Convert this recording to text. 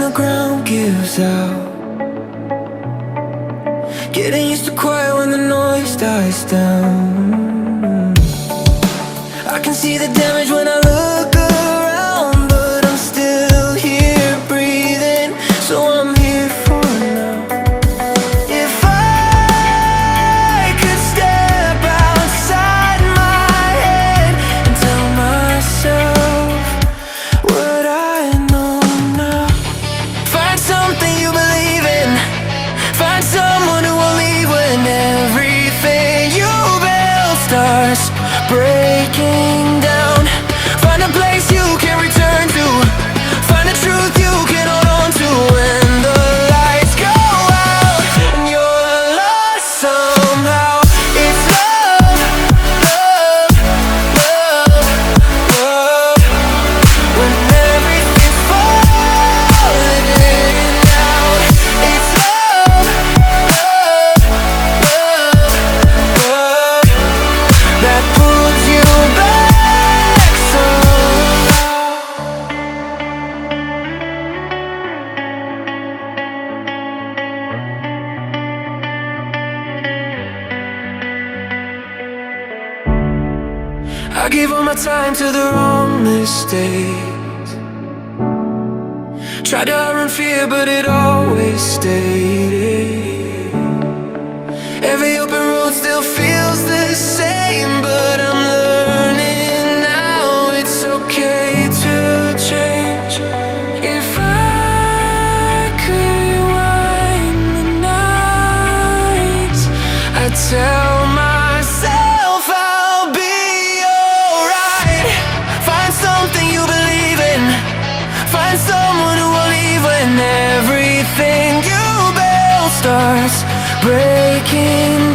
the ground gives out. Getting used to quiet when the noise dies down. I can see the damage when I look around, but I'm still here breathing, so I'm here for now. If I could step outside my head and tell myself what I know now. Find something you believe in. Find someone who will leave when everything you build starts breaking down. Find a place you can return to. Find a truth you can hold on to when the lights go out and you're lost somehow. It's love, love, love, love. When everything's falling out, it's love, love, love, love that pulls you back somehow. I gave all my time to the wrong mistakes. Tried to outrun fear, but it always stayed. Every open road still feels the same, but I'm learning now it's okay to change. If I could rewind the nights, I'd tell myself I'll be alright. Find something you believe in. Find someone who will leave when everything you build starts breaking